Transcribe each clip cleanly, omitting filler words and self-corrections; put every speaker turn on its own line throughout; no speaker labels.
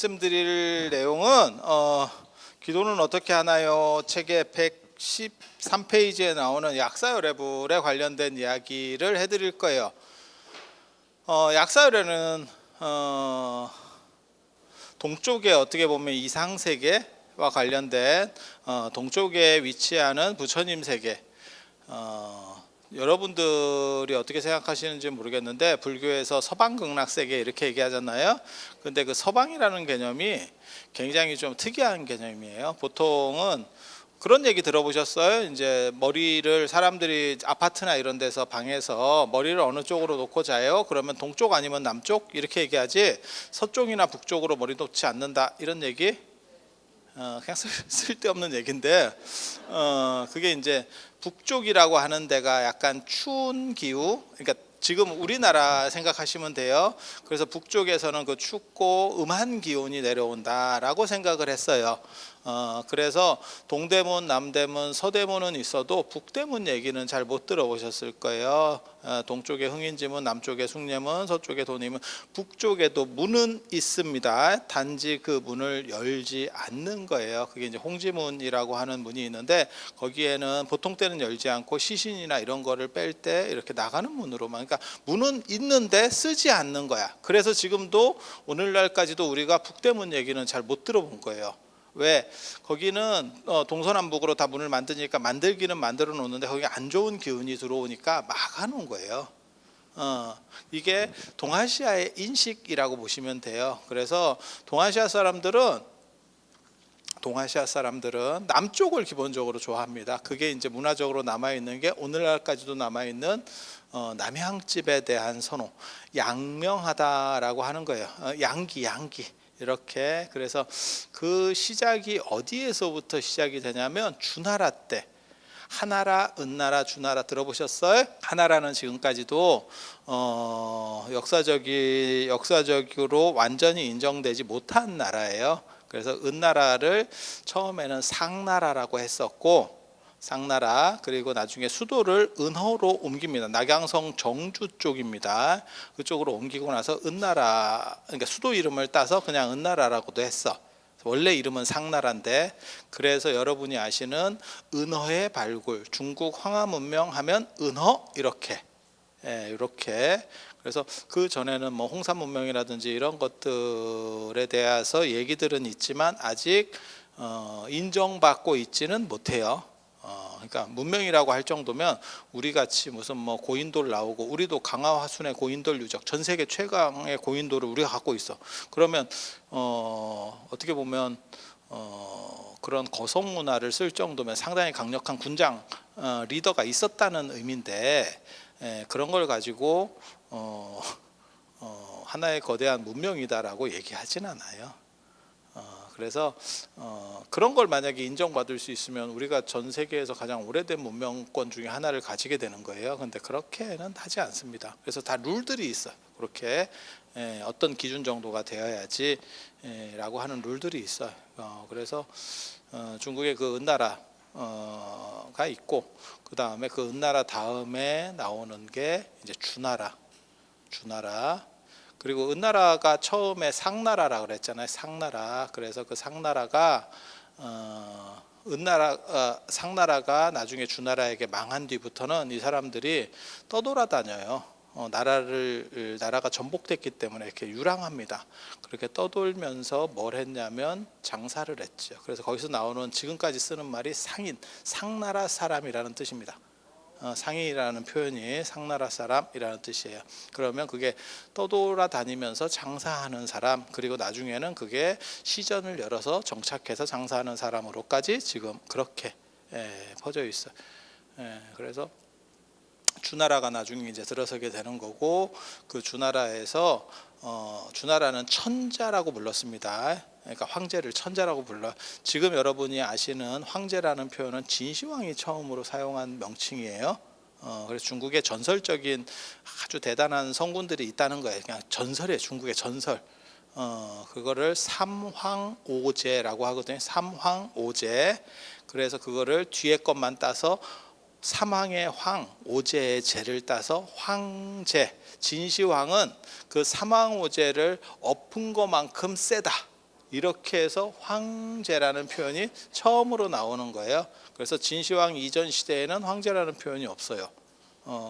말씀드릴 내용은 기도는 어떻게 하나요? 책의 113페이지에 나오는 약사요레불에 관련된 이야기를 해드릴 거예요. 약사요레는 동쪽에 어떻게 보면 이상세계와 관련된 동쪽에 위치하는 부처님 세계, 여러분들이 어떻게 생각하시는지 모르겠는데 불교에서 서방극락세계 이렇게 얘기하잖아요. 근데 그 서방이라는 개념이 굉장히 좀 특이한 개념이에요. 보통은 그런 얘기 들어보셨어요? 이제 머리를 사람들이 아파트나 이런 데서 방에서 머리를 어느 쪽으로 놓고 자요? 그러면 동쪽 아니면 남쪽? 이렇게 얘기하지 서쪽이나 북쪽으로 머리 놓지 않는다 이런 얘기? 그냥 쓸데없는 얘기인데 그게 이제 북쪽이라고 하는 데가 약간 추운 기후, 그러니까 지금 우리나라 생각하시면 돼요. 그래서 북쪽에서는 그 춥고 음한 기온이 내려온다라고 생각을 했어요. 그래서 동대문, 남대문, 서대문은 있어도 북대문 얘기는 잘 못 들어보셨을 거예요. 동쪽에 흥인지문, 남쪽에 숭례문, 서쪽에 도림문, 북쪽에도 문은 있습니다. 단지 그 문을 열지 않는 거예요. 그게 이제 홍지문이라고 하는 문이 있는데 거기에는 보통 때는 열지 않고 시신이나 이런 거를 뺄 때 이렇게 나가는 문으로만, 그러니까 문은 있는데 쓰지 않는 거야. 그래서 지금도 오늘날까지도 우리가 북대문 얘기는 잘 못 들어본 거예요. 왜? 거기는 동서남북으로 다 문을 만드니까 만들기는 만들어 놓는데 거기 안 좋은 기운이 들어오니까 막아 놓은 거예요. 이게 동아시아의 인식이라고 보시면 돼요. 그래서 동아시아 사람들은 남쪽을 기본적으로 좋아합니다. 그게 이제 문화적으로 남아있는 게 오늘날까지도 남아있는 남향집에 대한 선호, 양명하다라고 하는 거예요. 양기 이렇게. 그래서 그 시작이 어디에서부터 시작이 되냐면 주나라 때, 하나라, 은나라, 주나라 들어보셨어요? 하나라는 지금까지도 역사적으로 완전히 인정되지 못한 나라예요. 그래서 은나라를 처음에는 상나라라고 했었고, 상나라, 그리고 나중에 수도를 은허로 옮깁니다. 낙양성 정주 쪽입니다. 그쪽으로 옮기고 나서 은나라, 그러니까 수도 이름을 따서 그냥 은나라라고도 했어. 원래 이름은 상나라인데, 그래서 여러분이 아시는 은허의 발굴, 중국 황하 문명 하면 은허 이렇게, 이렇게. 그래서 그 전에는 뭐 홍산 문명이라든지 이런 것들에 대해서 얘기들은 있지만 아직 인정받고 있지는 못해요. 그러니까 문명이라고 할 정도면 우리 같이 무슨 뭐 고인돌 나오고, 우리도 강화화순의 고인돌 유적, 전 세계 최강의 고인돌을 우리가 갖고 있어. 그러면 어떻게 보면 그런 거성 문화를 쓸 정도면 상당히 강력한 군장 리더가 있었다는 의미인데, 그런 걸 가지고 하나의 거대한 문명이다라고 얘기하진 않아요. 그래서 그런 걸 만약에 인정받을 수 있으면 우리가 전 세계에서 가장 오래된 문명권 중에 하나를 가지게 되는 거예요. 근데 그렇게는 하지 않습니다. 그래서 다 룰들이 있어요. 그렇게 어떤 기준 정도가 되어야지 라고 하는 룰들이 있어요. 그래서 중국의 그 은나라가 있고, 그 다음에 그 은나라 다음에 나오는 게 이제 주나라. 그리고 은나라가 처음에 상나라라 그랬잖아요. 상나라. 그래서 그 상나라가 상나라가 나중에 주나라에게 망한 뒤부터는 이 사람들이 떠돌아다녀요. 나라가 전복됐기 때문에 이렇게 유랑합니다. 그렇게 떠돌면서 뭘 했냐면 장사를 했죠. 그래서 거기서 나오는 지금까지 쓰는 말이 상나라 사람이라는 뜻입니다. 상인이라는 표현이 상나라 사람이라는 뜻이에요. 그러면 그게 떠돌아다니면서 장사하는 사람, 그리고 나중에는 그게 시전을 열어서 정착해서 장사하는 사람으로까지 지금 그렇게 퍼져 있어요. 그래서 주나라가 나중에 이제 들어서게 되는 거고, 그 주나라에서 주나라는 천자라고 불렀습니다. 그러니까 황제를 천자라고 불러. 지금 여러분이 아시는 황제라는 표현은 진시황이 처음으로 사용한 명칭이에요. 그래서 중국에 전설적인 아주 대단한 성군들이 있다는 거예요. 그냥 전설이에요. 중국의 전설. 그거를 삼황오제라고 하거든요. 삼황오제. 그래서 그거를 뒤에 것만 따서 사망의 황, 오제의 제를 따서 황제. 진시황은 그 사망오제를 엎은 것만큼 세다. 이렇게 해서 황제라는 표현이 처음으로 나오는 거예요. 그래서 진시황 이전 시대에는 황제라는 표현이 없어요.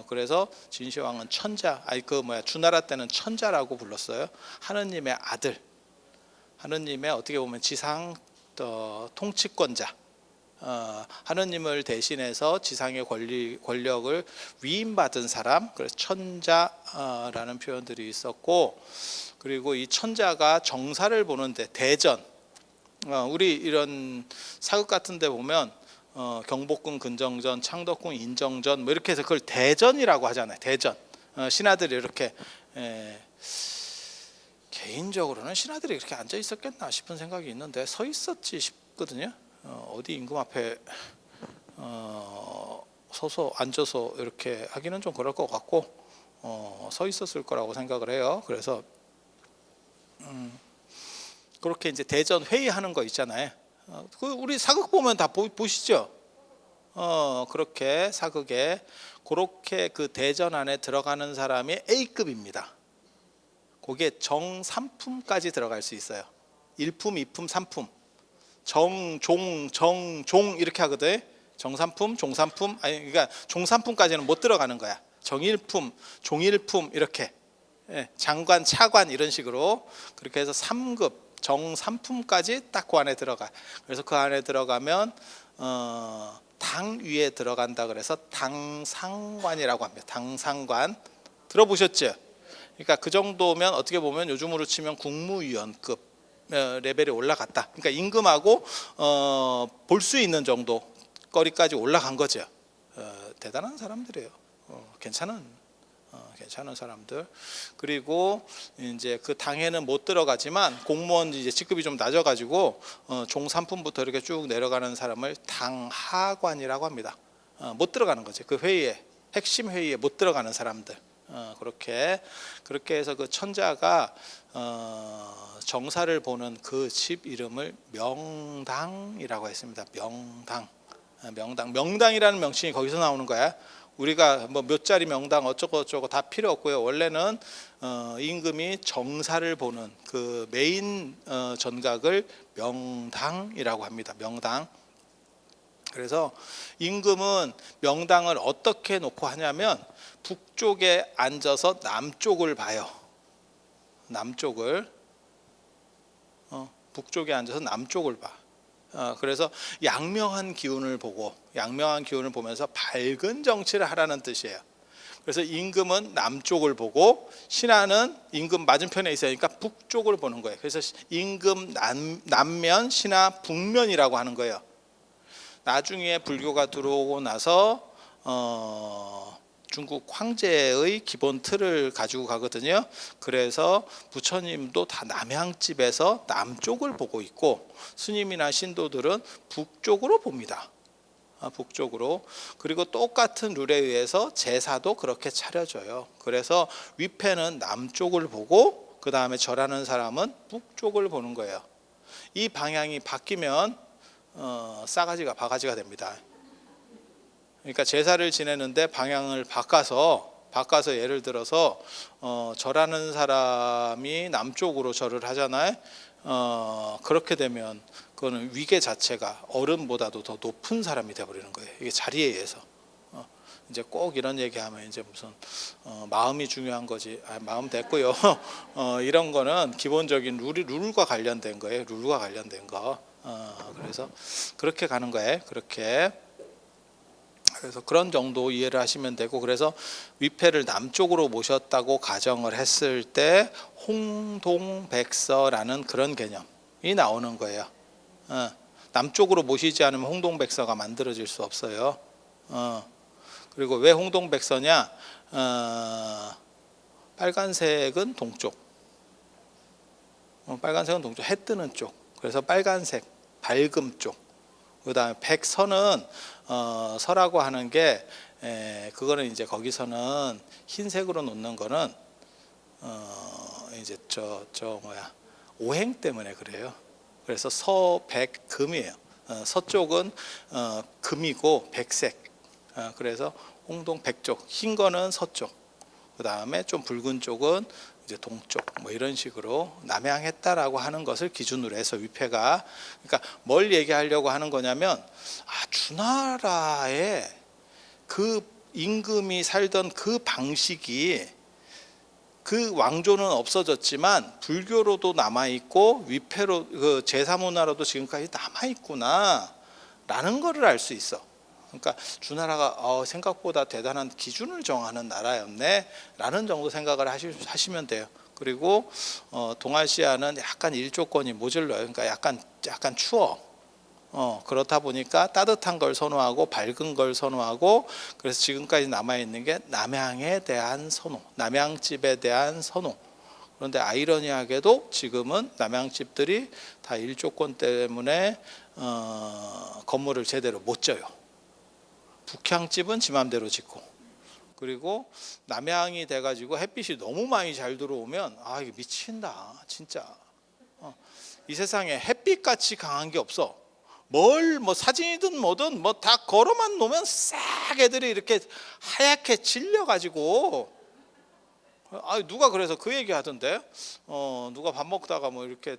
그래서 진시황은 천자, 주나라 때는 천자라고 불렀어요. 하느님의 아들, 하느님의 어떻게 보면 지상 통치권자, 하느님을 대신해서 지상의 권력을 위임받은 사람, 그래서 천자라는 표현들이 있었고, 그리고 이 천자가 정사를 보는데 대전, 우리 이런 사극 같은 데 보면 경복궁 근정전, 창덕궁 인정전 뭐 이렇게 해서 그걸 대전이라고 하잖아요. 대전. 신하들이 이렇게 개인적으로는 신하들이 이렇게 앉아 있었겠나 싶은 생각이 있는데 서 있었지 싶거든요. 어디 임금 앞에 서서 앉아서 이렇게 하기는 좀 그럴 것 같고 서 있었을 거라고 생각을 해요. 그래서 그렇게 이제 대전 회의하는 거 있잖아요. 우리 사극 보면 다 보시죠. 그렇게 사극에 그렇게 그 대전 안에 들어가는 사람이 A급입니다. 거기에 정삼품까지 들어갈 수 있어요. 1품, 2품, 3품. 정, 종 이렇게 하거든. 정삼품, 종삼품, 그러니까 종삼품까지는 못 들어가는 거야. 정일품, 종일품 이렇게. 장관, 차관 이런 식으로 그렇게 해서 3급, 정삼품까지 딱 그 안에 들어가. 그래서 그 안에 들어가면 당 위에 들어간다 그래서 당상관이라고 합니다. 당상관 들어보셨죠? 그러니까 그 정도면 어떻게 보면 요즘으로 치면 국무위원급 레벨이 올라갔다. 그러니까 임금하고 볼 수 있는 정도 거리까지 올라간 거죠. 대단한 사람들이에요. 괜찮은 사람들. 그리고 이제 그 당에는 못 들어가지만 공무원 이제 직급이 좀 낮아가지고 종삼품부터 이렇게 쭉 내려가는 사람을 당하관이라고 합니다. 못 들어가는 거죠. 그 회의에 핵심 회의에 못 들어가는 사람들. 그렇게 해서 그 천자가 정사를 보는 그 집 이름을 명당이라고 했습니다. 명당이라는 명칭이 거기서 나오는 거야. 우리가 뭐 몇 자리 명당 어쩌고 다 필요 없고요. 원래는 임금이 정사를 보는 그 메인 전각을 명당이라고 합니다. 명당. 그래서 임금은 명당을 어떻게 놓고 하냐면 북쪽에 앉아서 남쪽을 봐요. 남쪽을 북쪽에 앉아서 남쪽을 봐. 그래서 양명한 기운을 보면서 밝은 정치를 하라는 뜻이에요. 그래서 임금은 남쪽을 보고 신하는 임금 맞은편에 있으니까 북쪽을 보는 거예요. 그래서 임금 남면, 신하 북면이라고 하는 거예요. 나중에 불교가 들어오고 나서 중국 황제의 기본 틀을 가지고 가거든요. 그래서 부처님도 다 남향집에서 남쪽을 보고 있고 스님이나 신도들은 북쪽으로 봅니다. 북쪽으로. 그리고 똑같은 룰에 의해서 제사도 그렇게 차려져요. 그래서 위패는 남쪽을 보고 그 다음에 절하는 사람은 북쪽을 보는 거예요. 이 방향이 바뀌면 싸가지가 바가지가 됩니다. 그러니까 제사를 지내는데 방향을 바꿔서 예를 들어서 절하는 사람이 남쪽으로 절을 하잖아요. 그렇게 되면 그거는 위계 자체가 어른보다도 더 높은 사람이 되어버리는 거예요. 이게 자리에 의해서. 이제 꼭 이런 얘기하면 이제 무슨 마음이 중요한 거지. 마음 됐고요. 이런 거는 기본적인 룰과 관련된 거예요. 룰과 관련된 거. 그래서 그렇게 가는 거예요. 그래서 그런 정도 이해를 하시면 되고, 그래서 위패를 남쪽으로 모셨다고 가정을 했을 때 홍동백서라는 그런 개념이 나오는 거예요. 남쪽으로 모시지 않으면 홍동백서가 만들어질 수 없어요. 그리고 왜 홍동백서냐? 빨간색은 동쪽, 해 뜨는 쪽. 그래서 빨간색, 밝음 쪽. 그다음에 백서는 서라고 하는 게 그거는 이제 거기서는 흰색으로 놓는 거는 이제 오행 때문에 그래요. 그래서 서백금이에요. 서쪽은 금이고 백색. 그래서 홍동 백쪽, 흰 거는 서쪽. 그 다음에 좀 붉은 쪽은 이제 동쪽 뭐 이런 식으로 남향했다라고 하는 것을 기준으로 해서 위패가, 그러니까 뭘 얘기하려고 하는 거냐면 주나라의 그 임금이 살던 그 방식이, 그 왕조는 없어졌지만 불교로도 남아 있고 위패로 그 제사 문화로도 지금까지 남아 있구나라는 것을 알 수 있어. 그러니까 주나라가 생각보다 대단한 기준을 정하는 나라였네라는 정도 생각을 하시면 돼요. 그리고 동아시아는 약간 일조권이 모질러요. 그러니까 약간 추워. 그렇다 보니까 따뜻한 걸 선호하고 밝은 걸 선호하고, 그래서 지금까지 남아 있는 게 남향에 대한 선호, 남향집에 대한 선호. 그런데 아이러니하게도 지금은 남향집들이 다 일조권 때문에 건물을 제대로 못 져요. 북향집은 지 맘대로 짓고, 그리고 남향이 돼가지고 햇빛이 너무 많이 잘 들어오면 이게 미친다 진짜. 이 세상에 햇빛같이 강한 게 없어. 뭐 사진이든 뭐든 뭐 다 걸어만 놓으면 싹 애들이 이렇게 하얗게 질려가지고, 누가 그래서 그 얘기 하던데, 누가 밥 먹다가 뭐 이렇게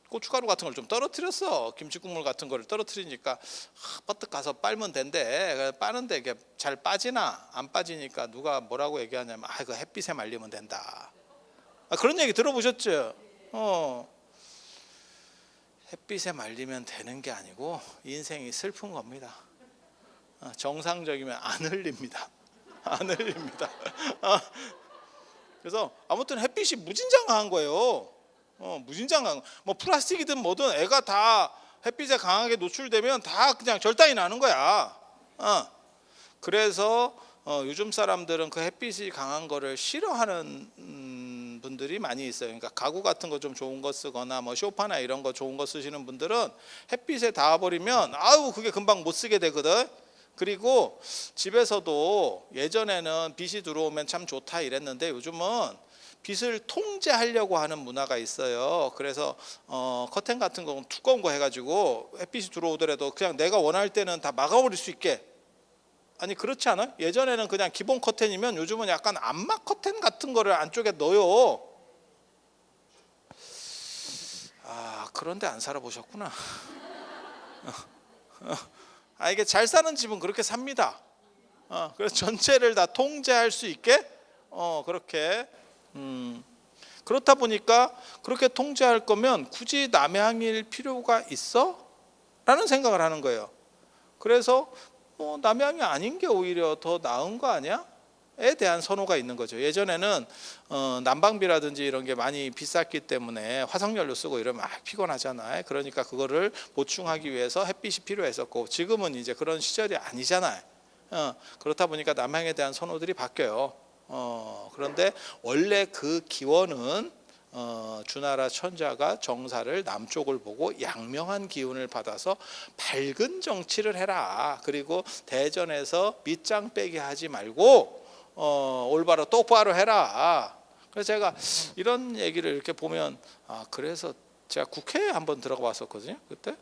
고춧가루 같은 걸 좀 떨어뜨렸어. 김치국물 같은 거를 떨어뜨리니까 버뜩 가서 빨면 된대. 빠는데 이게 잘 빠지나 안 빠지니까 누가 뭐라고 얘기하냐면 이거 햇빛에 말리면 된다. 그런 얘기 들어보셨죠? 햇빛에 말리면 되는 게 아니고 인생이 슬픈 겁니다. 정상적이면 안 흘립니다. 안 흘립니다. 그래서 아무튼 햇빛이 무진장한 거예요. 무진장한, 뭐 플라스틱이든 뭐든 애가 다 햇빛에 강하게 노출되면 다 그냥 절단이 나는 거야. 그래서 요즘 사람들은 그 햇빛이 강한 거를 싫어하는 분들이 많이 있어요. 그러니까 가구 같은 거 좀 좋은 거 쓰거나 뭐 소파나 이런 거 좋은 거 쓰시는 분들은 햇빛에 닿아버리면 그게 금방 못 쓰게 되거든. 그리고 집에서도 예전에는 빛이 들어오면 참 좋다 이랬는데 요즘은 빛을 통제하려고 하는 문화가 있어요. 그래서 커튼 같은 거 두꺼운 거 해가지고 햇빛이 들어오더라도 그냥 내가 원할 때는 다 막아버릴 수 있게. 아니 그렇지 않아요? 예전에는 그냥 기본 커튼이면 요즘은 약간 암막 커튼 같은 거를 안쪽에 넣어요. 그런데 안 살아보셨구나. 이게 잘 사는 집은 그렇게 삽니다. 그래서 전체를 다 통제할 수 있게 그렇게. 그렇다 보니까 그렇게 통제할 거면 굳이 남향일 필요가 있어? 라는 생각을 하는 거예요. 그래서 남향이 아닌 게 오히려 더 나은 거 아니야? 에 대한 선호가 있는 거죠. 예전에는 난방비라든지 이런 게 많이 비쌌기 때문에 화석연료 쓰고 이러면 피곤하잖아요. 그러니까 그거를 보충하기 위해서 햇빛이 필요했었고, 지금은 이제 그런 시절이 아니잖아요. 그렇다 보니까 남향에 대한 선호들이 바뀌어요. 그런데 원래 그 기원은 주나라 천자가 정사를 남쪽을 보고 양명한 기운을 받아서 밝은 정치를 해라. 그리고 대전에서 밑장 빼기 하지 말고 올바로 똑바로 해라. 그래서 제가 이런 얘기를 이렇게 보면 그래서 제가 국회에 한번 들어가 봤었거든요. 그때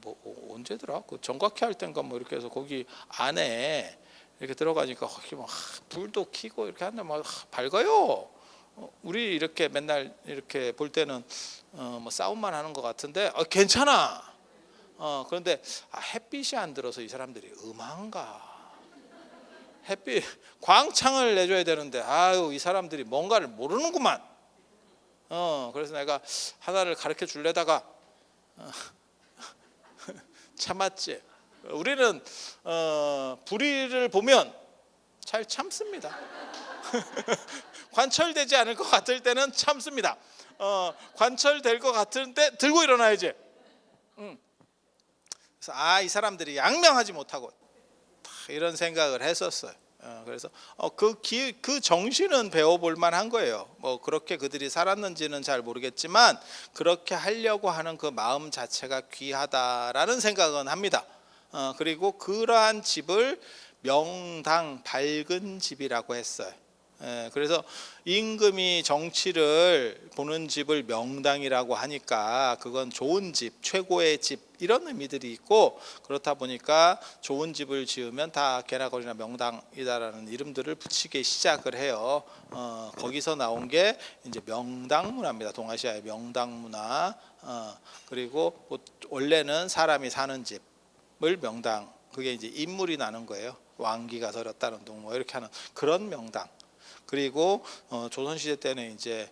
뭐 언제더라? 그 정각회 할 때인가 뭐 이렇게 해서 거기 안에 이렇게 들어가니까 거기 막 불도 켜고 이렇게 하는데 막 밝아요. 우리 이렇게 맨날 이렇게 볼 때는 뭐 싸움만 하는 것 같은데 괜찮아. 그런데 햇빛이 안 들어서 이 사람들이 음한가. 햇빛 광창을 내줘야 되는데 이 사람들이 뭔가를 모르는구만. 그래서 내가 하나를 가르쳐 줄래다가 참았지. 우리는 불의를 보면 잘 참습니다. 관철되지 않을 것 같을 때는 참습니다. 관철될 것 같을 때 들고 일어나야지. 그래서 이 사람들이 양명하지 못하고 이런 생각을 했었어요. 그래서 그 정신은 배워볼 만한 거예요. 뭐 그렇게 그들이 살았는지는 잘 모르겠지만 그렇게 하려고 하는 그 마음 자체가 귀하다라는 생각은 합니다. 그리고 그러한 집을 명당 밝은 집이라고 했어요. 그래서 임금이 정치를 보는 집을 명당이라고 하니까 그건 좋은 집, 최고의 집 이런 의미들이 있고, 그렇다 보니까 좋은 집을 지으면 다 개나거리나 명당이다라는 이름들을 붙이기 시작을 해요. 거기서 나온 게 이제 명당 문화입니다. 동아시아의 명당 문화. 그리고 원래는 사람이 사는 집을 명당, 그게 이제 인물이 나는 거예요. 왕기가 들었다는 둥 뭐 이렇게 하는 그런 명당. 그리고 조선시대 때는 이제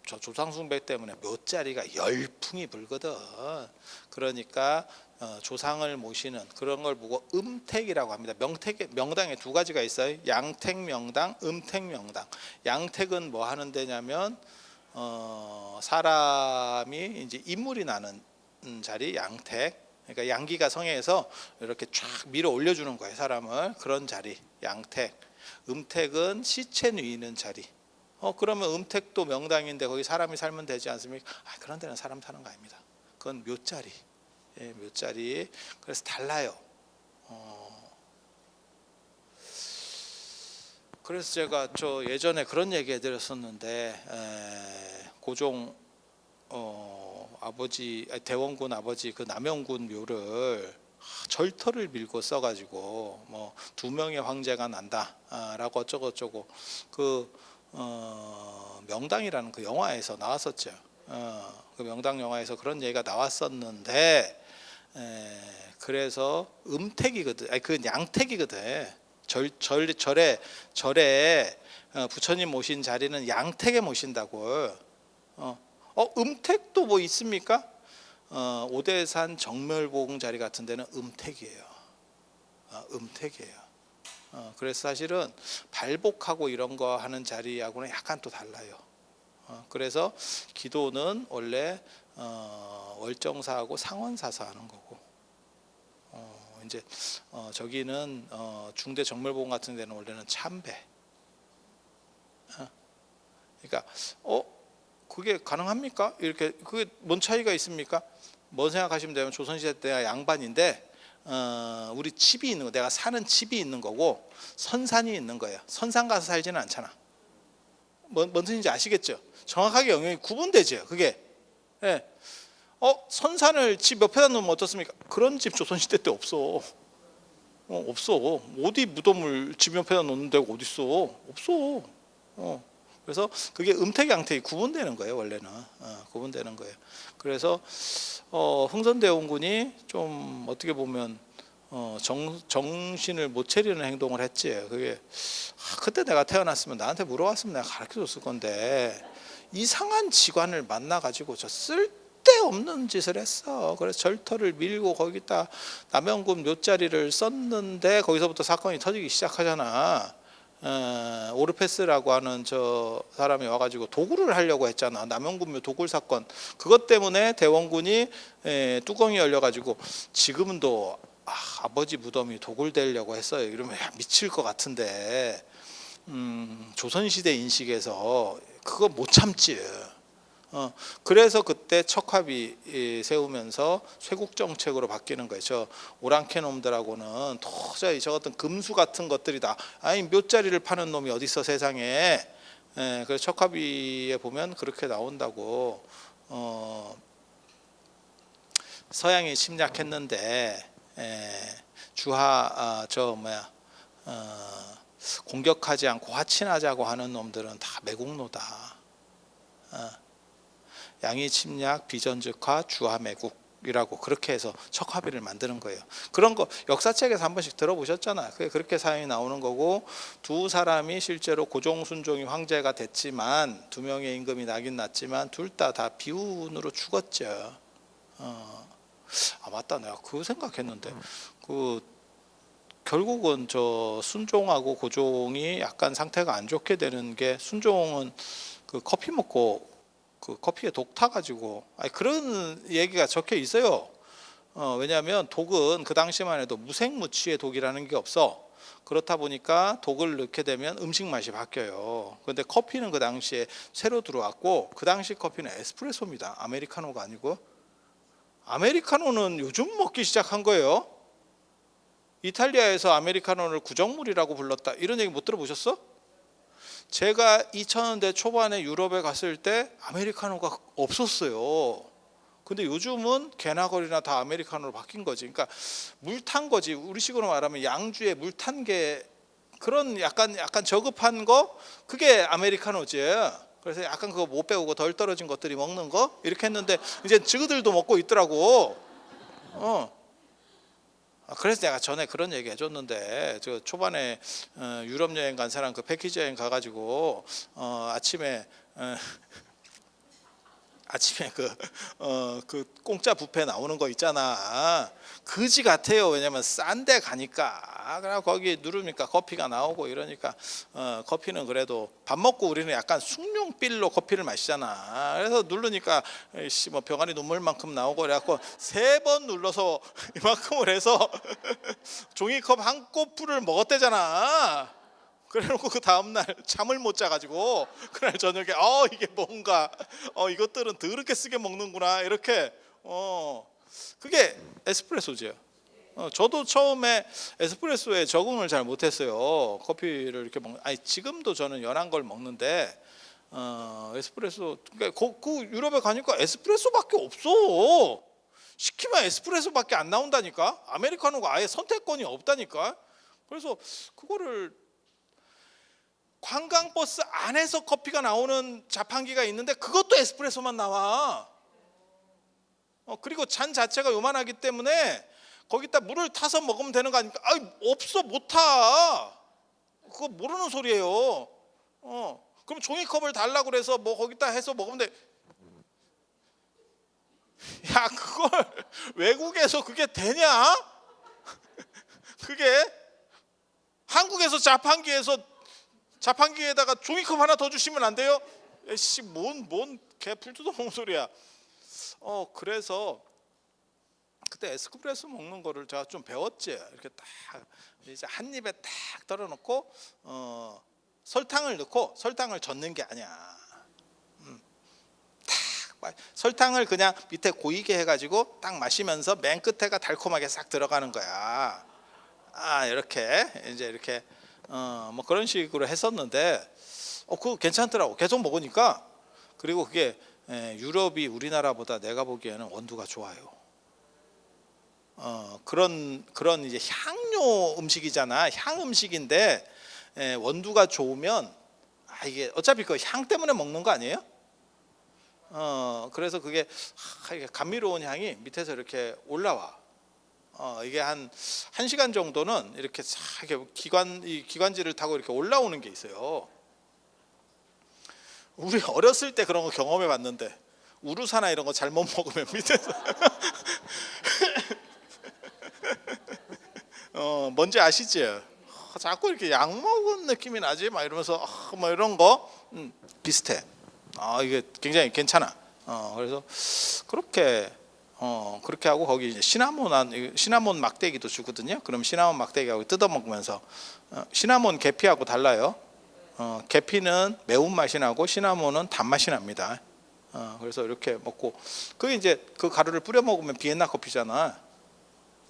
저 조상숭배 때문에 묘자리가 열풍이 불거든. 그러니까 조상을 모시는 그런 걸 보고 음택이라고 합니다. 명당에 두 가지가 있어요. 양택명당, 음택명당. 양택은 뭐 하는 데냐면 사람이 이제 인물이 나는 자리, 양택. 그러니까 양기가 성해서 이렇게 쫙 밀어 올려주는 거예요, 사람을. 그런 자리, 양택. 음택은 시체 누이는 자리. 그러면 음택도 명당인데 거기 사람이 살면 되지 않습니까? 그런 데는 사람 사는 거 아닙니다. 그건 묘자리. 예, 묘자리. 그래서 달라요. 그래서 제가 저 예전에 그런 얘기 해드렸었는데, 고종 아버지, 대원군 아버지 그 남영군 묘를 절터를 밀고 써가지고 뭐 2명의 황제가 난다라고 어쩌고 그 명당이라는 그 영화에서 나왔었죠. 그 명당 영화에서 그런 얘기가 나왔었는데, 그래서 음택이거든, 그 양택이거든. 절에 부처님 모신 자리는 양택에 모신다고. 음택도 뭐 있습니까? 오대산 정멸봉 자리 같은 데는 음택이에요. 음택이에요. 그래서 사실은 발복하고 이런 거 하는 자리하고는 약간 또 달라요. 그래서 기도는 원래 월정사하고 상원사서 하는 거고, 이제 저기는 중대 정멸봉 같은 데는 원래는 참배. 그러니까 그게 가능합니까? 이렇게 그게 뭔 차이가 있습니까? 뭐 생각하시면 되면 조선시대 때가 양반인데 우리 집이 있는 거, 내가 사는 집이 있는 거고 선산이 있는 거예요. 선산 가서 살지는 않잖아. 뭔 뜻인지 아시겠죠? 정확하게 영역이 구분되죠. 그게. 예. 선산을 집 옆에다 놓으면 어떻습니까? 그런 집 조선시대 때 없어. 없어. 어디 무덤을 집 옆에다 놓는 데가 어디 있어? 없어. 그래서 그게 음택 양택이 구분되는 거예요. 원래는 구분되는 거예요. 그래서 흥선대원군이 좀 어떻게 보면 정신을 못 차리는 행동을 했지. 그게 그때 내가 태어났으면 나한테 물어봤으면 내가 가르쳐줬을 건데, 이상한 직관을 만나가지고 저 쓸데없는 짓을 했어. 그래서 절터를 밀고 거기다 남영군 묘자리를 썼는데 거기서부터 사건이 터지기 시작하잖아. 오르페스라고 하는 저 사람이 와가지고 도굴을 하려고 했잖아. 남영군묘 도굴 사건. 그것 때문에 대원군이 뚜껑이 열려가지고 지금은 또 아버지 무덤이 도굴되려고 했어요. 이러면 미칠 것 같은데, 조선시대 인식에서 그거 못 참지. 그래서 그때 척합이 세우면서 쇄국 정책으로 바뀌는 거예요. 저 오랑캐 놈들하고는 도저히 저 어떤 금수 같은 것들이다. 아니 묘자리를 파는 놈이 어디 있어 세상에. 그래서 척합이에 보면 그렇게 나온다고. 서양이 침략했는데 주하 공격하지 않고 화친하자고 하는 놈들은 다 매국노다. 양이 침략, 비전즉화, 주하 매국이라고 그렇게 해서 척합의를 만드는 거예요. 그런 거 역사책에서 한 번씩 들어보셨잖아. 그렇게 사연이 나오는 거고, 두 사람이 실제로 고종, 순종이 황제가 됐지만, 2명의 임금이 나긴 났지만 둘 다 비운으로 죽었죠. 맞다, 내가 그 생각했는데 결국은 저 순종하고 고종이 약간 상태가 안 좋게 되는 게, 순종은 그 커피 먹고 그 커피에 독 타가지고, 그런 얘기가 적혀 있어요. 왜냐하면 독은 그 당시만 해도 무생무취의 독이라는 게 없어. 그렇다 보니까 독을 넣게 되면 음식 맛이 바뀌어요. 그런데 커피는 그 당시에 새로 들어왔고, 그 당시 커피는 에스프레소입니다. 아메리카노가 아니고. 아메리카노는 요즘 먹기 시작한 거예요. 이탈리아에서 아메리카노를 구정물이라고 불렀다. 이런 얘기 못 들어보셨어? 제가 2000년대 초반에 유럽에 갔을 때 아메리카노가 없었어요. 근데 요즘은 개나 거리나 다 아메리카노로 바뀐 거지. 그러니까 물 탄 거지. 우리식으로 말하면 양주에 물 탄 게 그런 약간 저급한 거, 그게 아메리카노지. 그래서 약간 그거 못 배우고 덜 떨어진 것들이 먹는 거 이렇게 했는데 이제 지그들도 먹고 있더라고. 그래서 내가 전에 그런 얘기 해줬는데, 저 초반에 유럽 여행 간 사람 그 패키지 여행 가가지고 아침에 그 공짜 뷔페 나오는 거 있잖아. 그지 같아요. 왜냐면 싼 데 가니까. 그래 거기 누르니까 커피가 나오고 이러니까 커피는 그래도 밥 먹고 우리는 약간 숭늉빌로 커피를 마시잖아. 그래서 누르니까 뭐 병아리 눈물만큼 나오고 그래갖고 3번 눌러서 이만큼을 해서 종이컵 한 꼬풀을 먹었대잖아. 그래놓고 그 다음날 잠을 못 자가지고 그날 저녁에 이게 뭔가 이것들은 더럽게 쓰게 먹는구나 이렇게 그게 에스프레소죠. 저도 처음에 에스프레소에 적응을 잘 못했어요. 커피를 이렇게 지금도 저는 연한 걸 먹는데 에스프레소, 그러니까 그 유럽에 가니까 에스프레소밖에 없어. 시키면 에스프레소밖에 안 나온다니까. 아메리카노가 아예 선택권이 없다니까. 그래서 그거를 관광버스 안에서 커피가 나오는 자판기가 있는데 그것도 에스프레소만 나와. 그리고 잔 자체가 요만하기 때문에 거기다 물을 타서 먹으면 되는 거 아닙니까? 없어, 못 타. 그거 모르는 소리예요. 그럼 종이컵을 달라고 그래서 뭐 거기다 해서 먹으면 돼. 야, 그걸 외국에서 그게 되냐? 그게 한국에서 자판기에다가 종이컵 하나 더 주시면 안 돼요? 에씨, 뭔 개풀 뜯어먹는 소리야. 그래서 그때 에스프레소 먹는 거를 제가 좀 배웠지. 이렇게 딱 이제 한 입에 딱 덜어놓고 설탕을 넣고, 설탕을 젓는 게 아니야. 딱 설탕을 그냥 밑에 고이게 해가지고 딱 마시면서 맨 끝에가 달콤하게 싹 들어가는 거야. 이렇게 이제 이렇게 뭐 그런 식으로 했었는데 그거 괜찮더라고. 계속 먹으니까. 그리고 그게 유럽이 우리나라보다 내가 보기에는 원두가 좋아요. 그런 이제 향료 음식이잖아. 향 음식인데 원두가 좋으면 이게 어차피 그 향 때문에 먹는 거 아니에요? 그래서 그게 감미로운 향이 밑에서 이렇게 올라와. 이게 한 1시간 정도는 이렇게 싹 기관지를 타고 이렇게 올라오는 게 있어요. 우리 어렸을 때 그런 거 경험해 봤는데, 우루사나 이런 거 잘못 먹으면 밑에서 뭔지 아시지? 자꾸 이렇게 약 먹은 느낌이 나지? 막 이러면서 뭐 이런 거 비슷해. 이게 굉장히 괜찮아. 그래서 그렇게 하고 거기 이제 시나몬 막대기도 주거든요. 그럼 시나몬 막대기하고 뜯어 먹으면서 시나몬 계피하고 달라요. 계피는 매운맛이 나고 시나몬은 단맛이 납니다. 그래서 이렇게 먹고, 그게 이제 그 가루를 뿌려 먹으면 비엔나 커피잖아.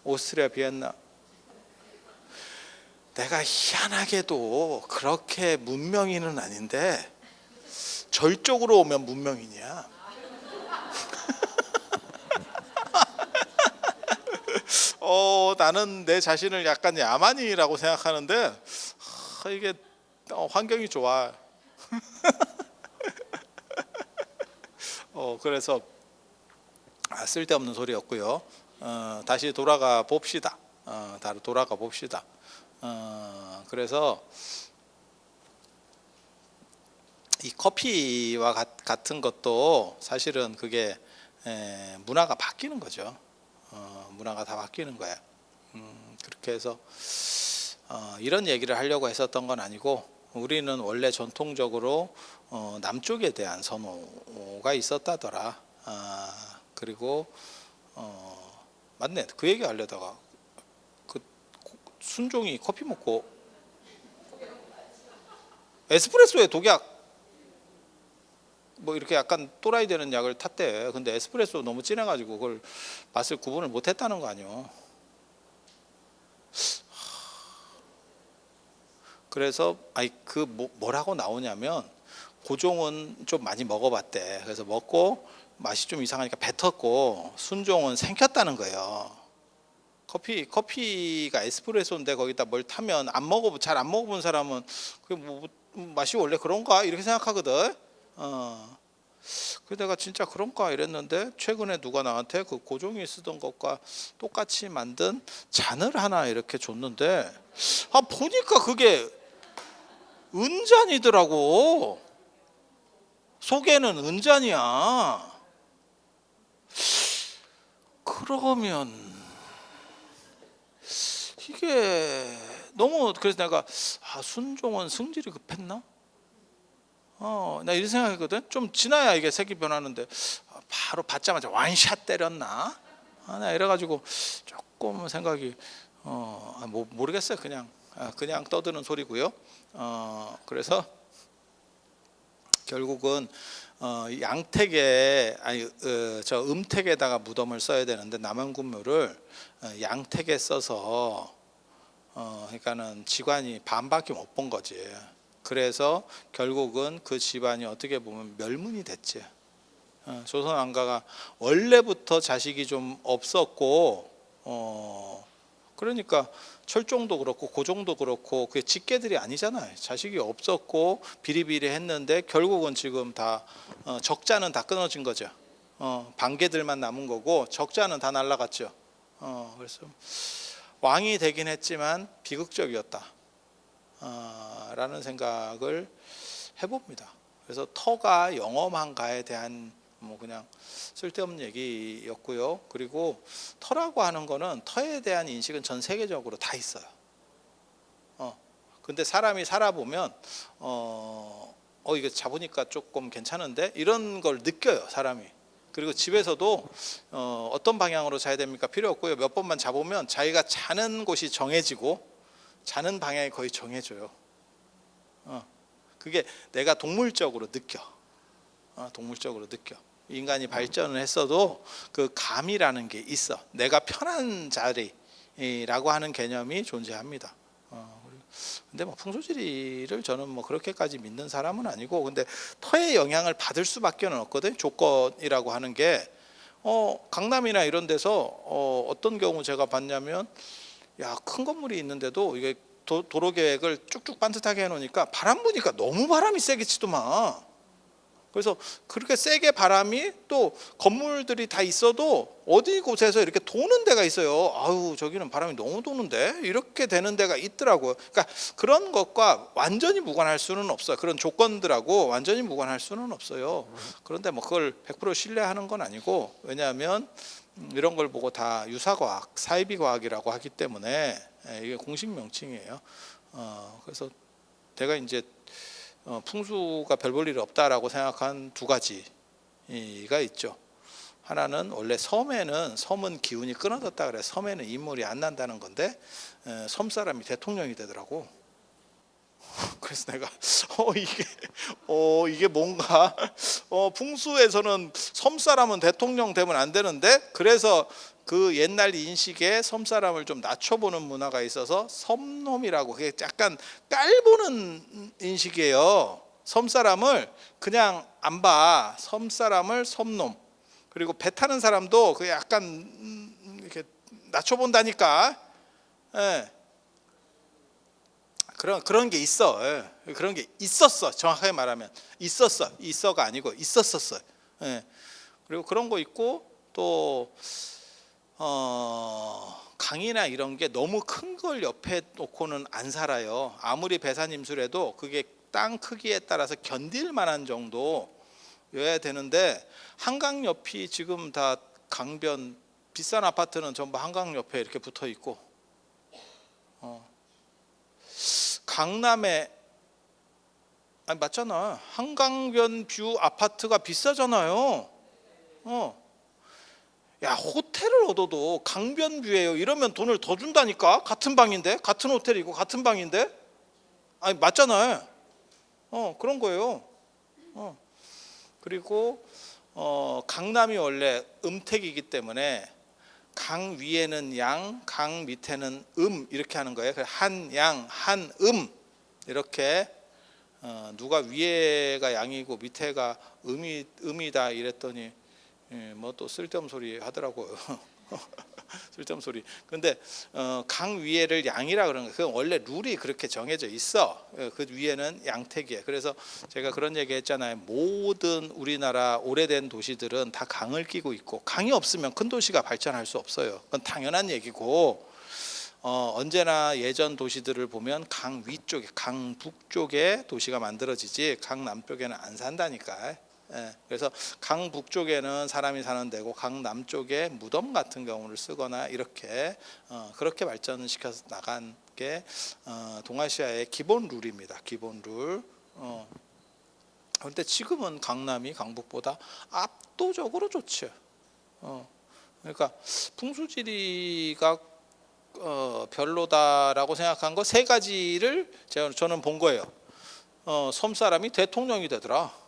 오스트리아 비엔나. 내가 희한하게도 그렇게 문명인은 아닌데 절쪽으로 오면 문명인이야. 나는 내 자신을 약간 야만인이라고 생각하는데 이게 환경이 좋아. 그래서 쓸데없는 소리였고요. 다시 돌아가 봅시다. 그래서 이 커피와 같은 것도 사실은 그게 문화가 바뀌는 거죠. 문화가 다 바뀌는 거야. 그렇게 해서 이런 얘기를 하려고 했었던 건 아니고, 우리는 원래 전통적으로 남쪽에 대한 선호가 있었다더라. 그리고 맞네, 그 얘기 하려다가 그 순종이 커피 먹고 에스프레소에 독약 뭐 이렇게 약간 또라이 되는 약을 탔대. 근데 에스프레소 너무 진해가지고 그걸 맛을 구분을 못했다는 거 아니요. 그래서 뭐라고 나오냐면 고종은 좀 많이 먹어봤대. 그래서 먹고 맛이 좀 이상하니까 뱉었고 순종은 생겼다는 거예요. 커피가 에스프레소인데 거기다 뭘 타면 잘 안 먹어본 사람은 그게 뭐 맛이 원래 그런가 이렇게 생각하거든. 그 내가 진짜 그런가 이랬는데 최근에 누가 나한테 그 고종이 쓰던 것과 똑같이 만든 잔을 하나 이렇게 줬는데 보니까 그게 은잔이더라고. 속에는 은잔이야. 그러면 이게 너무 그래서 내가 순종은 승질이 급했나? 나 이런 생각했거든. 좀 지나야 이게 색이 변하는데 바로 받자마자 완샷 때렸나? 나 이래가지고 조금 생각이 모르겠어요. 그냥 떠드는 소리고요. 그래서 결국은 양택에 저 음택에다가 무덤을 써야 되는데 남한군묘를 양택에 써서 그러니까는 직관이 반밖에 못 본 거지. 그래서 결국은 그 집안이 어떻게 보면 멸문이 됐지. 조선 왕가가 원래부터 자식이 좀 없었고 그러니까 철종도 그렇고 고종도 그렇고 그게 직계들이 아니잖아요. 자식이 없었고 비리비리했는데 결국은 지금 다 적자는 다 끊어진 거죠. 반계들만 남은 거고 적자는 다 날라갔죠. 그래서 왕이 되긴 했지만 비극적이었다 라는 생각을 해봅니다. 그래서 터가 영험한가에 대한 그냥 쓸데없는 얘기였고요. 그리고 터라고 하는 거는 터에 대한 인식은 전 세계적으로 다 있어요. 근데 사람이 살아보면 이거 잡으니까 조금 괜찮은데 이런 걸 느껴요, 사람이. 그리고 집에서도 어떤 방향으로 자야 됩니까? 필요 없고요. 몇 번만 잡으면 자기가 자는 곳이 정해지고 자는 방향이 거의 정해져요. 그게 내가 동물적으로 느껴. 동물적으로 느껴. 인간이 발전을 했어도 그 감이라는 게 있어. 내가 편한 자리라고 하는 개념이 존재합니다. 근데 풍수지리를 저는 그렇게까지 믿는 사람은 아니고, 근데 터의 영향을 받을 수밖에 없거든. 조건이라고 하는 게 강남이나 이런 데서 어떤 경우 제가 봤냐면 큰 건물이 있는데도 이게 도로 계획을 쭉쭉 반듯하게 해놓으니까 바람 부니까 너무 바람이 세게 치더만. 그래서 그렇게 세게 바람이 또 건물들이 다 있어도 어디 곳에서 이렇게 도는 데가 있어요. 아유, 저기는 바람이 너무 도는데 이렇게 되는 데가 있더라고요. 그러니까 그런 것과 완전히 무관할 수는 없어요. 그런 조건들하고 완전히 무관할 수는 없어요. 그런데 그걸 100% 신뢰하는 건 아니고, 왜냐하면 이런 걸 보고 다 유사과학, 사이비과학이라고 하기 때문에 이게 공식 명칭이에요. 그래서 내가 이제 풍수가 별 볼 일 없다라고 생각한 두 가지가 있죠. 하나는 원래 섬은 기운이 끊어졌다 그래. 섬에는 인물이 안 난다는 건데 섬 사람이 대통령이 되더라고. 그래서 내가 이게 뭔가 풍수에서는 섬 사람은 대통령 되면 안 되는데, 그래서 그 옛날 인식에 섬 사람을 좀 낮춰보는 문화가 있어서 섬놈이라고, 그게 약간 깔보는 인식이에요. 섬 사람을 그냥 안 봐. 섬 사람을 섬놈. 그리고 배 타는 사람도 그 약간 이렇게 낮춰본다니까. 예. 그런 게 있어. 예. 그런 게 있었어. 정확하게 말하면 있어가 아니고 있었었어. 예. 그리고 그런 거 있고, 또 강이나 이런 게 너무 큰 걸 옆에 놓고는 안 살아요. 아무리 배산임술해도 그게 땅 크기에 따라서 견딜 만한 정도여야 되는데, 한강 옆이 지금 다 강변, 비싼 아파트는 전부 한강 옆에 이렇게 붙어 있고, 강남에 맞잖아. 한강변 뷰 아파트가 비싸잖아요. 호텔을 얻어도 강변 뷰예요. 이러면 돈을 더 준다니까. 같은 방인데, 같은 호텔이고 같은 방인데, 맞잖아요. 그런 거예요. 그리고 강남이 원래 음택이기 때문에 강 위에는 양, 강 밑에는 이렇게 하는 거예요. 한 양, 한 이렇게 누가 위에가 양이고 밑에가 음이다 이랬더니 뭐 또 쓸데없는 소리 하더라고요. 쓸데없는 소리. 근데 강 위에를 양이라 그러는 거예요. 그건 원래 룰이 그렇게 정해져 있어. 그 위에는 양택이에요. 그래서 제가 그런 얘기 했잖아요. 모든 우리나라 오래된 도시들은 다 강을 끼고 있고, 강이 없으면 큰 도시가 발전할 수 없어요. 그건 당연한 얘기고, 언제나 예전 도시들을 보면 강 위쪽에, 강 북쪽에 도시가 만들어지지 강 남쪽에는 안 산다니까. 그래서 강 북쪽에는 사람이 사는 데고 강 남쪽에 무덤 같은 경우를 쓰거나 이렇게 그렇게 발전시켜서 나간 게 동아시아의 기본 룰입니다. 기본 룰. 그런데 지금은 강남이 강북보다 압도적으로 좋죠. 그러니까 풍수지리가 별로다라고 생각한 거 세 가지를 저는 본 거예요. 섬 사람이 대통령이 되더라.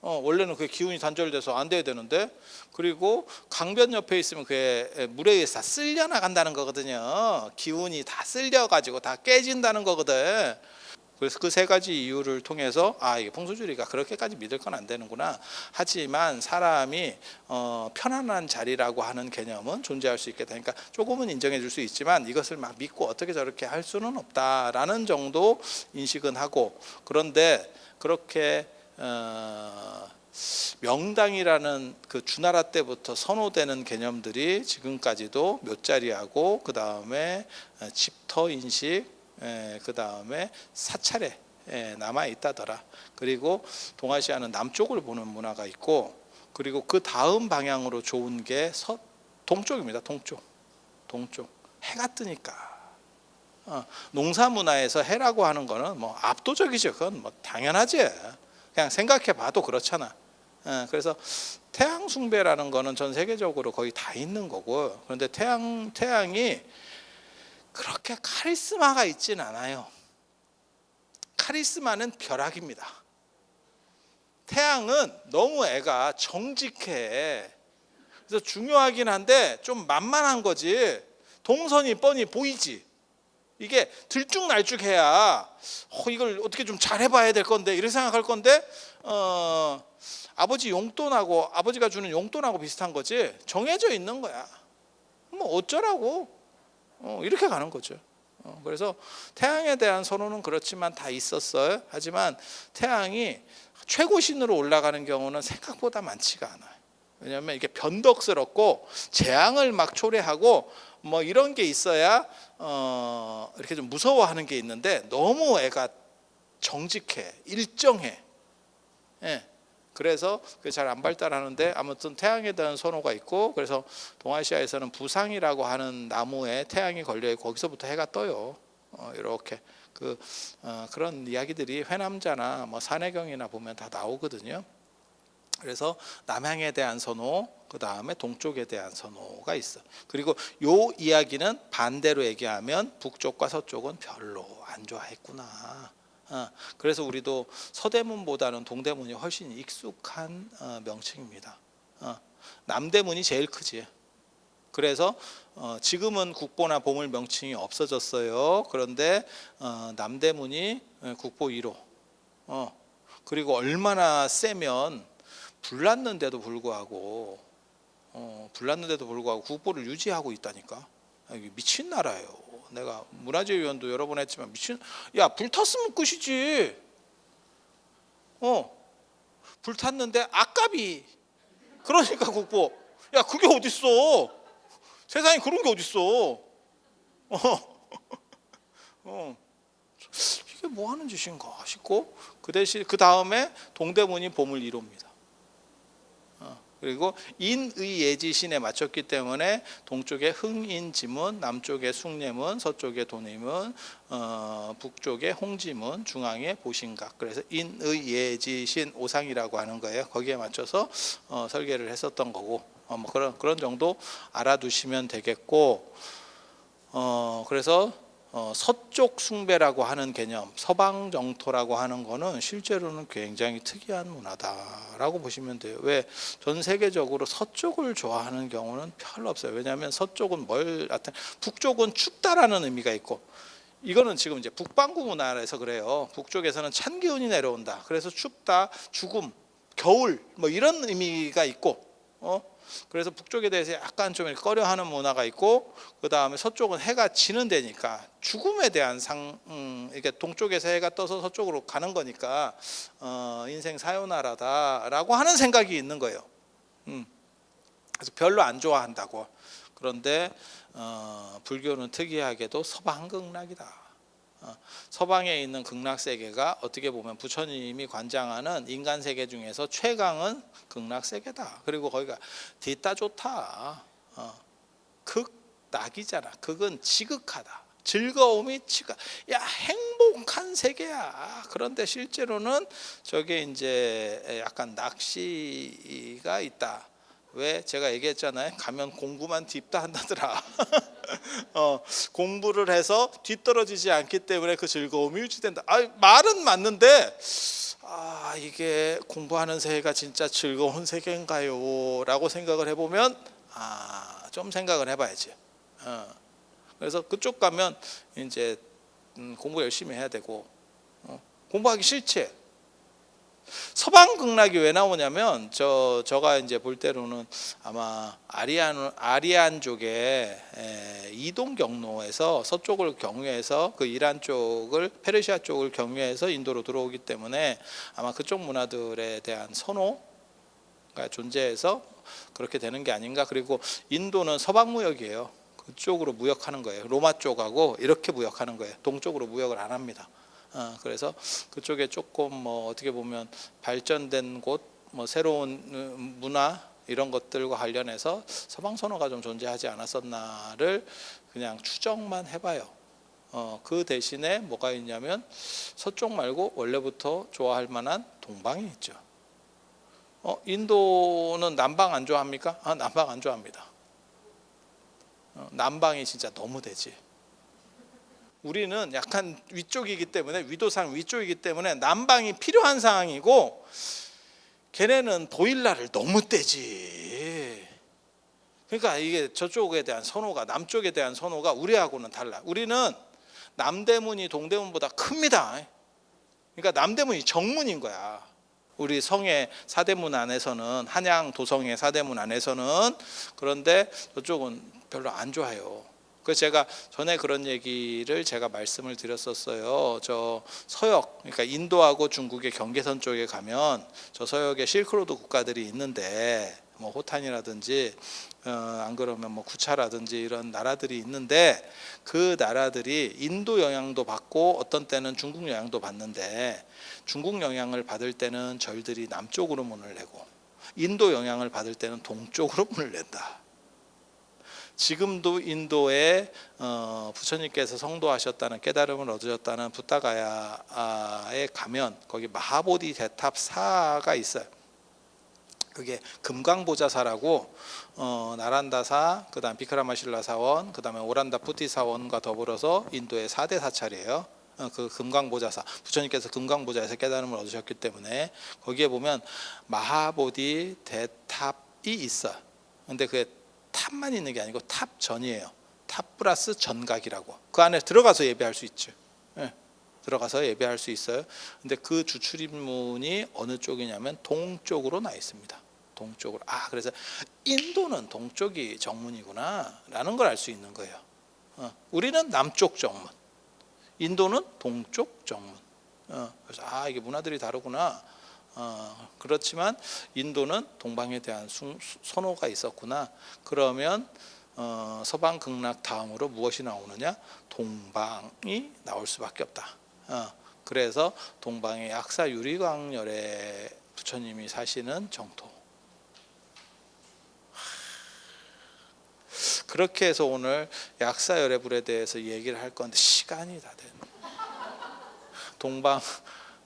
원래는 그게 기운이 단절돼서 안 돼야 되는데, 그리고 강변 옆에 있으면 그게 물에 의해서 다 쓸려 나간다는 거거든요. 기운이 다 쓸려 가지고 다 깨진다는 거거든. 그래서 그 세 가지 이유를 통해서 이게 풍수주의가 그렇게까지 믿을 건 안 되는구나. 하지만 사람이 편안한 자리라고 하는 개념은 존재할 수 있겠다. 그러니까 조금은 인정해 줄 수 있지만 이것을 막 믿고 어떻게 저렇게 할 수는 없다라는 정도 인식은 하고, 그런데 그렇게 명당이라는 그 주나라 때부터 선호되는 개념들이 지금까지도 묘자리하고 그 다음에 집터 인식, 그 다음에 사찰에 남아 있다더라. 그리고 동아시아는 남쪽을 보는 문화가 있고, 그리고 그 다음 방향으로 좋은 게 동쪽입니다. 동쪽 해가 뜨니까. 농사 문화에서 해라고 하는 거는 뭐 압도적이죠. 그건 뭐 당연하지. 그냥 생각해 봐도 그렇잖아. 그래서 태양 숭배라는 거는 전 세계적으로 거의 다 있는 거고, 그런데 태양이 그렇게 카리스마가 있진 않아요. 카리스마는 벼락입니다. 태양은 너무 애가 정직해. 그래서 중요하긴 한데 좀 만만한 거지. 동선이 뻔히 보이지. 이게 들쭉날쭉해야 이걸 어떻게 좀 잘해봐야 될 건데 이렇게 생각할 건데, 아버지 용돈하고 아버지가 주는 용돈하고 비슷한 거지. 정해져 있는 거야. 뭐 어쩌라고 이렇게 가는 거죠. 그래서 태양에 대한 선호는 그렇지만 다 있었어요. 하지만 태양이 최고신으로 올라가는 경우는 생각보다 많지가 않아요. 왜냐하면 이게 변덕스럽고 재앙을 막 초래하고 뭐 이런 게 있어야 이렇게 좀 무서워하는 게 있는데, 너무 애가 정직해, 일정해. 그래서 그게 잘 안 발달하는데, 아무튼 태양에 대한 선호가 있고, 그래서 동아시아에서는 부상이라고 하는 나무에 태양이 걸려 있고 거기서부터 해가 떠요. 이렇게 그런 이야기들이 회남자나 뭐 산해경이나 보면 다 나오거든요. 그래서 남향에 대한 선호, 그 다음에 동쪽에 대한 선호가 있어. 그리고 요 이야기는 반대로 얘기하면 북쪽과 서쪽은 별로 안 좋아했구나. 그래서 우리도 서대문보다는 동대문이 훨씬 익숙한 명칭입니다. 남대문이 제일 크지. 그래서 지금은 국보나 보물 명칭이 없어졌어요. 그런데 남대문이 국보 1호. 그리고 얼마나 세면 불났는데도 불구하고 국보를 유지하고 있다니까. 이게 미친 나라예요. 내가 문화재위원도 여러 번 했지만 불탔으면 끝이지. 불탔는데 아깝이. 그러니까 국보. 그게 어딨어. 세상에 그런 게 어딨어. 이게 뭐 하는 짓인가 싶고, 그 다음에 동대문이 보물 1호입니다. 그리고 인의예지신에 맞췄기 때문에 동쪽에 흥인지문, 남쪽에 숭례문, 서쪽에 도내문, 북쪽에 홍지문, 중앙에 보신각. 그래서 인의예지신 오상이라고 하는 거예요. 거기에 맞춰서 설계를 했었던 거고, 뭐 그런 정도 알아두시면 되겠고, 그래서 서쪽 숭배라고 하는 개념, 서방 정토라고 하는 거는 실제로는 굉장히 특이한 문화다라고 보시면 돼요. 왜? 전 세계적으로 서쪽을 좋아하는 경우는 별로 없어요. 왜냐하면 서쪽은 북쪽은 춥다라는 의미가 있고, 이거는 지금 이제 북반구 문화에서 그래요. 북쪽에서는 찬 기운이 내려온다. 그래서 춥다, 죽음, 겨울 뭐 이런 의미가 있고, 그래서 북쪽에 대해서 약간 좀 꺼려하는 문화가 있고, 그 다음에 서쪽은 해가 지는 데니까 죽음에 대한 이게 동쪽에서 해가 떠서 서쪽으로 가는 거니까 인생 사요나라다라고 하는 생각이 있는 거예요. 그래서 별로 안 좋아한다고. 그런데 불교는 특이하게도 서방 극락이다. 서방에 있는 극락 세계가 어떻게 보면 부처님이 관장하는 인간 세계 중에서 최강은 극락 세계다. 그리고 거기가 뒤따 좋다. 극락이잖아. 극은 지극하다. 즐거움이 야 행복한 세계야. 그런데 실제로는 저게 이제 약간 낚시가 있다. 왜 제가 얘기했잖아요. 가면 공부만 딥다 한다더라. 공부를 해서 뒤떨어지지 않기 때문에 그 즐거움이 유지된다. 말은 맞는데 이게 공부하는 세계가 진짜 즐거운 세계인가요? 라고 생각을 해보면 좀 생각을 해봐야지. 그래서 그쪽 가면 이제 공부 열심히 해야 되고 공부하기 싫지. 서방 극락이 왜 나오냐면 저가 이제 볼 때로는 아마 아리안 쪽에 이동 경로에서 서쪽을 경유해서 그 이란 쪽을 페르시아 쪽을 경유해서 인도로 들어오기 때문에 아마 그쪽 문화들에 대한 선호가 존재해서 그렇게 되는 게 아닌가. 그리고 인도는 서방 무역이에요. 그쪽으로 무역하는 거예요. 로마 쪽하고 이렇게 무역하는 거예요. 동쪽으로 무역을 안 합니다. 그래서 그쪽에 조금 뭐 어떻게 보면 발전된 곳, 뭐 새로운 문화 이런 것들과 관련해서 서방 선호가 좀 존재하지 않았었나를 그냥 추정만 해봐요. 그 대신에 뭐가 있냐면 서쪽 말고 원래부터 좋아할 만한 동방이 있죠. 인도는 남방 안 좋아합니까? 남방 안 좋아합니다. 남방이 진짜 너무 되지. 우리는 약간 위쪽이기 때문에 위도상 위쪽이기 때문에 남방이 필요한 상황이고 걔네는 보일러를 너무 떼지. 그러니까 이게 저쪽에 대한 선호가 남쪽에 대한 선호가 우리하고는 달라. 우리는 남대문이 동대문보다 큽니다. 그러니까 남대문이 정문인 거야. 우리 성의 사대문 안에서는 한양 도성의 사대문 안에서는. 그런데 저쪽은 별로 안 좋아요. 그래서 제가 전에 그런 얘기를 제가 말씀을 드렸었어요. 저 서역, 그러니까 인도하고 중국의 경계선 쪽에 가면 저 서역에 실크로드 국가들이 있는데 뭐 호탄이라든지 안 그러면 뭐 구차라든지 이런 나라들이 있는데 그 나라들이 인도 영향도 받고 어떤 때는 중국 영향도 받는데 중국 영향을 받을 때는 절들이 남쪽으로 문을 내고 인도 영향을 받을 때는 동쪽으로 문을 낸다. 지금도 인도에 부처님께서 성도하셨다는 깨달음을 얻으셨다는 부타가야에 가면 거기 마하보디 대탑사가 있어요. 그게 금강보좌사라고 나란다사, 그다음 비크라마실라 사원, 그다음에 오란다 푸티 사원과 더불어서 인도의 4대 사찰이에요. 그 금강보좌사, 부처님께서 금강보좌에서 깨달음을 얻으셨기 때문에 거기에 보면 마하보디 대탑이 있어. 근데 그게 탑만 있는 게 아니고 탑 전이에요. 탑 플러스 전각이라고. 그 안에 들어가서 예배할 수 있죠. 들어가서 예배할 수 있어요. 근데 그 주출입문이 어느 쪽이냐면 동쪽으로 나 있습니다. 동쪽으로. 그래서 인도는 동쪽이 정문이구나 라는 걸 알 수 있는 거예요. 우리는 남쪽 정문, 인도는 동쪽 정문. 그래서 이게 문화들이 다르구나. 그렇지만 인도는 동방에 대한 선호가 있었구나. 그러면 서방 극락 다음으로 무엇이 나오느냐? 동방이 나올 수밖에 없다. 그래서 동방의 약사 유리광열에 부처님이 사시는 정토. 그렇게 해서 오늘 약사 열애불에 대해서 얘기를 할 건데 시간이 다 됐네.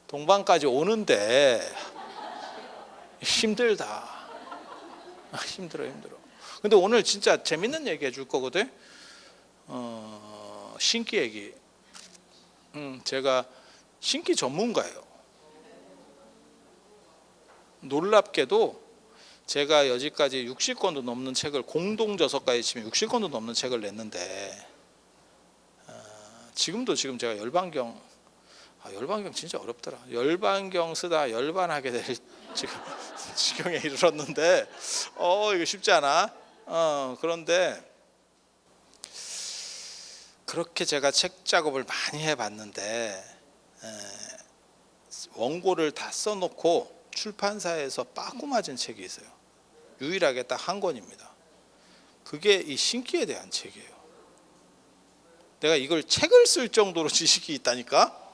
동방까지 오는데 힘들다. 힘들어. 근데 오늘 진짜 재밌는 얘기 해줄 거거든. 신기 얘기. 제가 신기 전문가예요. 놀랍게도 제가 여지까지 60권도 넘는 책을 공동저서까지 치면 60권도 넘는 책을 냈는데 지금 제가 열반경 열반경 진짜 어렵더라. 열반경 쓰다 열반하게 될 지금 지경에 이르렀는데 이거 쉽지 않아. 그런데 그렇게 제가 책 작업을 많이 해봤는데 원고를 다 써놓고 출판사에서 빠꾸 맞은 책이 있어요. 유일하게 딱 한 권입니다. 그게 이 신기에 대한 책이에요. 내가 이걸 책을 쓸 정도로 지식이 있다니까.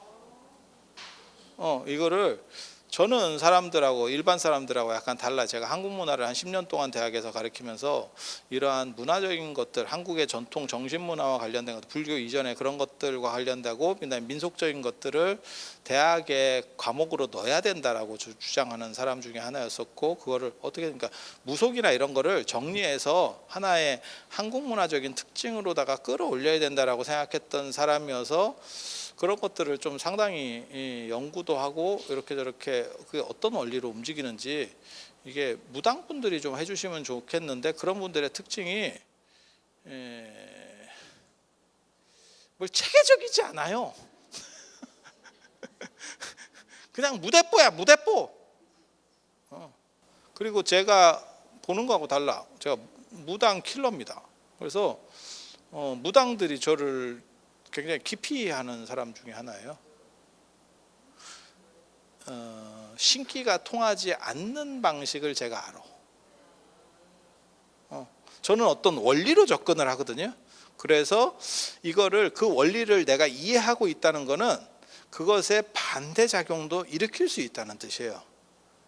이거를 저는 사람들하고 일반 사람들하고 약간 달라. 제가 한국 문화를 한 10년 동안 대학에서 가르치면서 이러한 문화적인 것들, 한국의 전통 정신 문화와 관련된 것, 불교 이전에 그런 것들과 관련되고 그다음에 민속적인 것들을 대학의 과목으로 넣어야 된다라고 주장하는 사람 중에 하나였었고, 그거를 어떻게 그러니까 무속이나 이런 거를 정리해서 하나의 한국 문화적인 특징으로다가 끌어올려야 된다라고 생각했던 사람이어서 그런 것들을 좀 상당히 연구도 하고 이렇게 저렇게 그게 어떤 원리로 움직이는지 이게 무당분들이 좀 해주시면 좋겠는데, 그런 분들의 특징이 뭘 체계적이지 않아요. 그냥 무대뽀야, 무대뽀. 그리고 제가 보는 거하고 달라. 제가 무당 킬러입니다. 그래서 무당들이 저를 굉장히 기피하는 사람 중에 하나예요. 신기가 통하지 않는 방식을 제가 알아. 저는 어떤 원리로 접근을 하거든요. 그래서 이거를 그 원리를 내가 이해하고 있다는 거는 그것의 반대작용도 일으킬 수 있다는 뜻이에요.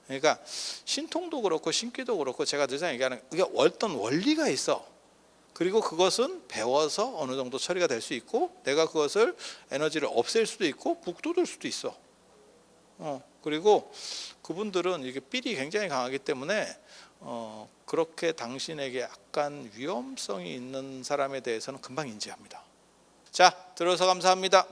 그러니까 신통도 그렇고 신기도 그렇고 제가 늘 얘기하는 이게 어떤 원리가 있어. 그리고 그것은 배워서 어느 정도 처리가 될 수 있고 내가 그것을 에너지를 없앨 수도 있고 북돋을 수도 있어. 그리고 그분들은 이게 삘이 굉장히 강하기 때문에 그렇게 당신에게 약간 위험성이 있는 사람에 대해서는 금방 인지합니다. 자, 들어서 감사합니다.